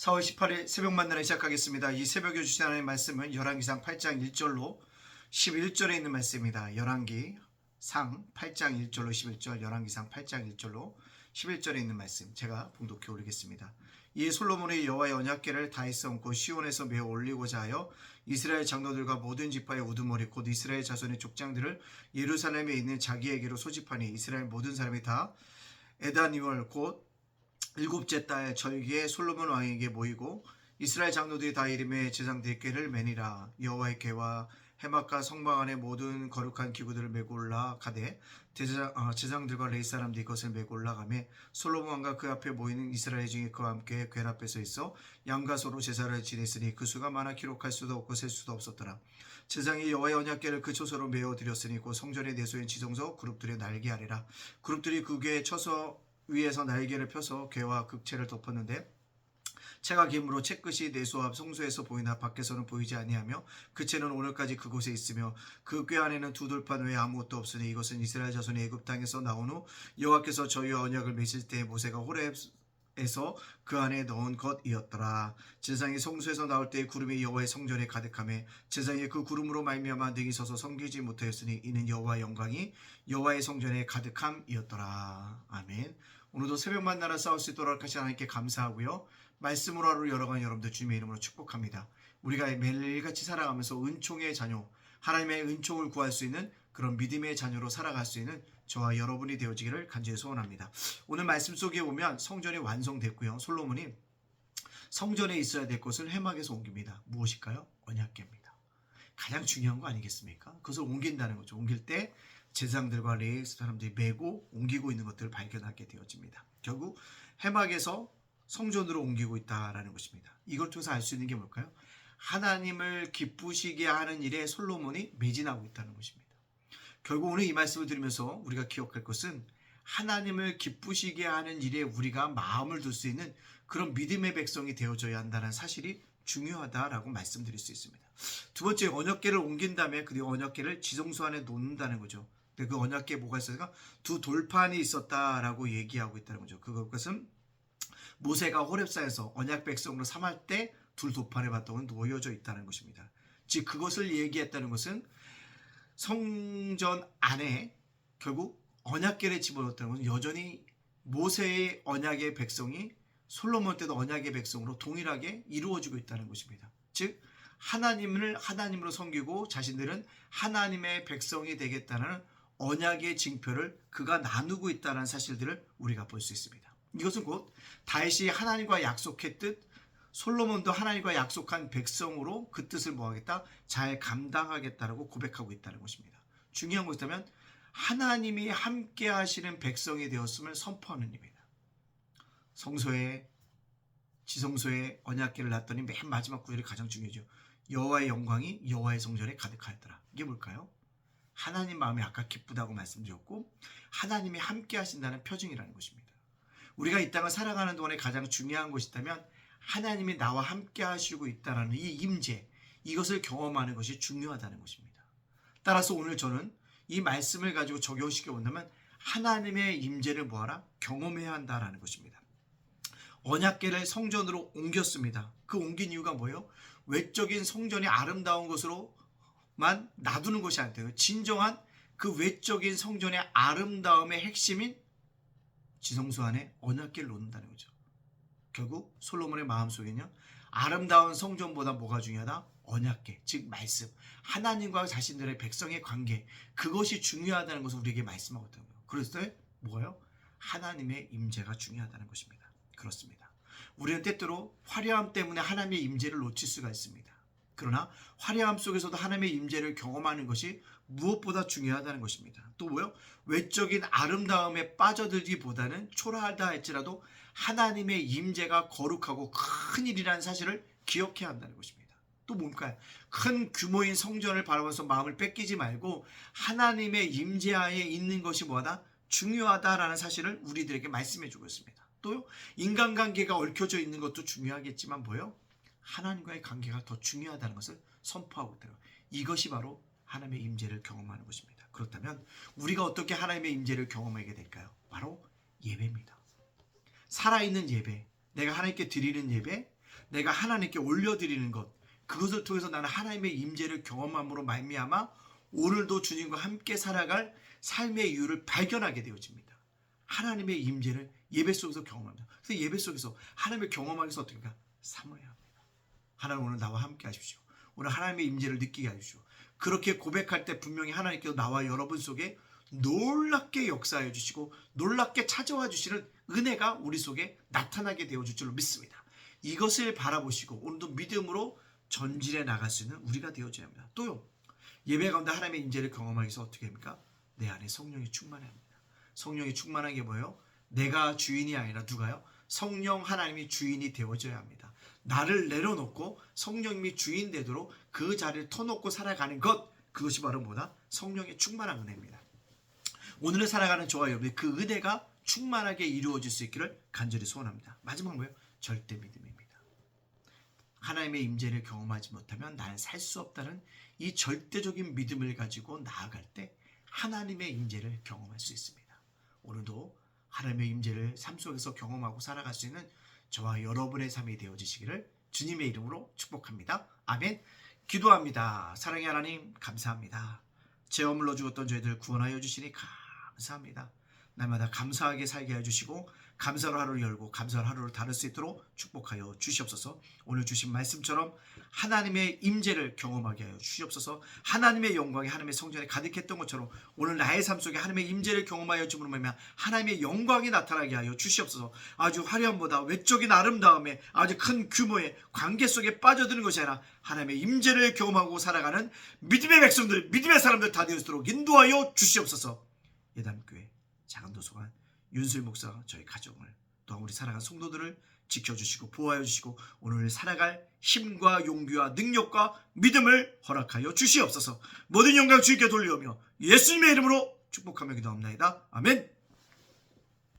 4월 18일 새벽 만나를 시작하겠습니다. 이 새벽에 주신 하나님의 말씀은 열왕기상 8장 1절로 11절에 있는 말씀입니다. 열왕기상 8장 1절로 11절, 열왕기상 8장 1절로 11절에 있는 말씀 제가 봉독해 올리겠습니다. 이에 솔로몬이 여호와의 언약궤를 다윗에 얹고 시온에서 메어 올리고자 하여 이스라엘 장로들과 모든 지파의 우두머리 곧 이스라엘 자손의 족장들을 예루살렘에 있는 자기에게로 소집하니 이스라엘 모든 사람이 다 에다니월 곧 일곱째 달 절기에 솔로몬 왕에게 모이고 이스라엘 장로들이 다 이름의 제사장들의 궤를 매니라. 여호와의 궤와 해막과 성막 안에 모든 거룩한 기구들을 메고 올라가되 제사장들과 레위 사람들이 그것을 메고 올라가매 솔로몬 왕과 그 앞에 모이는 이스라엘 중에 그와 함께 궤 앞에 서 있어 양과 소로 제사를 지냈으니 그 수가 많아 기록할 수도 없고 셀 수도 없었더라. 제사장이 여호와의 언약궤를 그 초소로 메어 드렸으니 곧 성전의 내소인 지성소 그룹들의 날개 아래라. 그룹들이 그 궤의 처소 위에서 날개를 펴서 궤와 극체를 덮었는데 채가 김으로 채끝이 내소 앞 성소에서 보이나 밖에서는 보이지 아니하며 그 채는 오늘까지 그곳에 있으며 그 궤 안에는 두 돌판 외에 아무것도 없으니 이것은 이스라엘 자손이 애굽 땅에서 나온 후 여호와께서 저희와 언약을 맺을 때 모세가 호렙에서 그 안에 넣은 것이었더라. 제사장이 성소에서 나올 때의 구름이 여호와의 성전에 가득하며 제사장이 그 구름으로 말미암아 능히 서서 섬기지 못하였으니 이는 여호와의 영광이 여호와의 성전에 가득함이었더라. 아멘. 오늘도 새벽 만나러 싸울 수 있도록 하신 하나님께 감사하고요. 말씀으로 하루 열어가는 여러분들 주님의 이름으로 축복합니다. 우리가 매일같이 살아가면서 은총의 자녀, 하나님의 은총을 구할 수 있는 그런 믿음의 자녀로 살아갈 수 있는 저와 여러분이 되어지기를 간절히 소원합니다. 오늘 말씀 속에 보면 성전이 완성됐고요. 솔로몬이 성전에 있어야 될 것을 해막에서 옮깁니다. 무엇일까요? 언약궤입니다. 가장 중요한 거 아니겠습니까? 그것을 옮긴다는 거죠. 옮길 때 제사장들과 레위 사람들이 메고 옮기고 있는 것들을 발견하게 되어집니다. 결국 해막에서 성전으로 옮기고 있다라는 것입니다. 이걸 통해서 알 수 있는 게 뭘까요? 하나님을 기쁘시게 하는 일에 솔로몬이 매진하고 있다는 것입니다. 결국 오늘 이 말씀을 들으면서 우리가 기억할 것은 하나님을 기쁘시게 하는 일에 우리가 마음을 둘 수 있는 그런 믿음의 백성이 되어져야 한다는 사실이 중요하다라고 말씀드릴 수 있습니다. 두 번째, 언약궤를 옮긴 다음에 그 언약궤를 지성소 안에 놓는다는 거죠. 그 언약궤에 뭐가 있었을까? 두 돌판이 있었다라고 얘기하고 있다는 거죠. 그것은 모세가 호렙산에서 언약 백성으로 삼할 때 둘 돌판에 바통은 놓여져 있다는 것입니다. 즉 그것을 얘기했다는 것은 성전 안에 결국 언약궤를 집어넣었다는 것은 여전히 모세의 언약의 백성이 솔로몬 때도 언약의 백성으로 동일하게 이루어지고 있다는 것입니다. 즉 하나님을 하나님으로 섬기고 자신들은 하나님의 백성이 되겠다는 언약의 징표를 그가 나누고 있다는 사실들을 우리가 볼 수 있습니다. 이것은 곧 다윗이 하나님과 약속했듯 솔로몬도 하나님과 약속한 백성으로 그 뜻을 뭐하겠다? 잘 감당하겠다라고 고백하고 있다는 것입니다. 중요한 것이 있다면 하나님이 함께 하시는 백성이 되었음을 선포하는 일입니다. 성소에 지성소에 언약궤를 놨더니 맨 마지막 구절이 가장 중요하죠. 여호와의 영광이 여호와의 성전에 가득하였더라. 이게 뭘까요? 하나님 마음이 아까 기쁘다고 말씀드렸고 하나님이 함께 하신다는 표징이라는 것입니다. 우리가 이 땅을 살아가는 동안에 가장 중요한 것이 있다면 하나님이 나와 함께 하시고 있다는 이 임재, 이것을 경험하는 것이 중요하다는 것입니다. 따라서 오늘 저는 이 말씀을 가지고 적용시켜 본다면 하나님의 임재를 뭐하라? 경험해야 한다는 것입니다. 언약궤를 성전으로 옮겼습니다. 그 옮긴 이유가 뭐예요? 외적인 성전이 아름다운 것으로만 놔두는 것이 아니에요. 진정한 그 외적인 성전의 아름다움의 핵심인 지성소 안에 언약궤를 놓는다는 거죠. 결국 솔로몬의 마음속에는요. 아름다운 성전보다 뭐가 중요하다? 언약궤, 즉 말씀. 하나님과 자신들의 백성의 관계. 그것이 중요하다는 것을 우리에게 말씀하고 있다는 거예요. 그래서 뭐예요? 하나님의 임재가 중요하다는 것입니다. 그렇습니다. 우리는 때때로 화려함 때문에 하나님의 임재를 놓칠 수가 있습니다. 그러나 화려함 속에서도 하나님의 임재를 경험하는 것이 무엇보다 중요하다는 것입니다. 또 뭐요? 외적인 아름다움에 빠져들기보다는 초라하다 할지라도 하나님의 임재가 거룩하고 큰 일이라는 사실을 기억해야 한다는 것입니다. 또 뭘까요? 큰 규모인 성전을 바라보면서 마음을 뺏기지 말고 하나님의 임재하에 있는 것이 뭐하다? 중요하다라는 사실을 우리들에게 말씀해 주고 있습니다. 또요, 인간관계가 얽혀져 있는 것도 중요하겠지만 뭐요? 하나님과의 관계가 더 중요하다는 것을 선포하고 있다는 것. 이것이 바로 하나님의 임재를 경험하는 것입니다. 그렇다면 우리가 어떻게 하나님의 임재를 경험하게 될까요? 바로 예배입니다. 살아있는 예배, 내가 하나님께 드리는 예배, 내가 하나님께 올려드리는 것, 그것을 통해서 나는 하나님의 임재를 경험함으로 말미암아 오늘도 주님과 함께 살아갈 삶의 이유를 발견하게 되어집니다. 하나님의 임재를 예배 속에서 경험합니다. 그래서 예배 속에서 하나님을 경험하기 위해서 어떻게 합니까? 삼아야 합니다. 하나님 오늘 나와 함께 하십시오. 오늘 하나님의 임재를 느끼게 하십시오. 그렇게 고백할 때 분명히 하나님께서 나와 여러분 속에 놀랍게 역사해 주시고 놀랍게 찾아와 주시는 은혜가 우리 속에 나타나게 되어줄 줄로 믿습니다. 이것을 바라보시고 오늘도 믿음으로 전진해 나갈 수 있는 우리가 되어줘야 합니다. 또요, 예배 가운데 하나님의 임재를 경험하기 위해서 어떻게 합니까? 내 안에 성령이 충만해야 합니다. 성령이 충만한 게 뭐예요? 내가 주인이 아니라 누가요? 성령 하나님이 주인이 되어줘야 합니다. 나를 내려놓고 성령님이 주인 되도록 그 자리를 터놓고 살아가는 것, 그것이 바로 뭐다? 성령의 충만한 은혜입니다. 오늘을 살아가는 저와 여러분의 그 은혜가 충만하게 이루어질 수 있기를 간절히 소원합니다. 마지막 뭐예요? 절대 믿음입니다. 하나님의 임재를 경험하지 못하면 나는 살 수 없다는 이 절대적인 믿음을 가지고 나아갈 때 하나님의 임재를 경험할 수 있습니다. 오늘도 하나님의 임재를 삶 속에서 경험하고 살아갈 수 있는 저와 여러분의 삶이 되어지시기를 주님의 이름으로 축복합니다. 아멘. 기도합니다. 사랑의 하나님, 감사합니다. 죄 허물러 죽었던 저희들 구원하여 주시니 감사합니다. 날마다 감사하게 살게 해주시고 감사로 하루를 열고 감사로 하루를 다룰 수 있도록 축복하여 주시옵소서. 오늘 주신 말씀처럼 하나님의 임재를 경험하게 하여 주시옵소서. 하나님의 영광이 하나님의 성전에 가득했던 것처럼 오늘 나의 삶 속에 하나님의 임재를 경험하여 주므로 말미암아 하나님의 영광이 나타나게 하여 주시옵소서. 아주 화려함보다 외적인 아름다움에 아주 큰 규모의 관계 속에 빠져드는 것이 아니라 하나님의 임재를 경험하고 살아가는 믿음의 백성들, 믿음의 사람들 다 되어지도록 인도하여 주시옵소서. 예담교회 작은 도서관 윤수일 목사, 저희 가정을 또한 우리 사랑하는 성도들을 지켜주시고 보호하여 주시고 오늘 살아갈 힘과 용기와 능력과 믿음을 허락하여 주시옵소서. 모든 영광 주님께 돌리오며 예수님의 이름으로 축복하며 기도합니다. 아멘.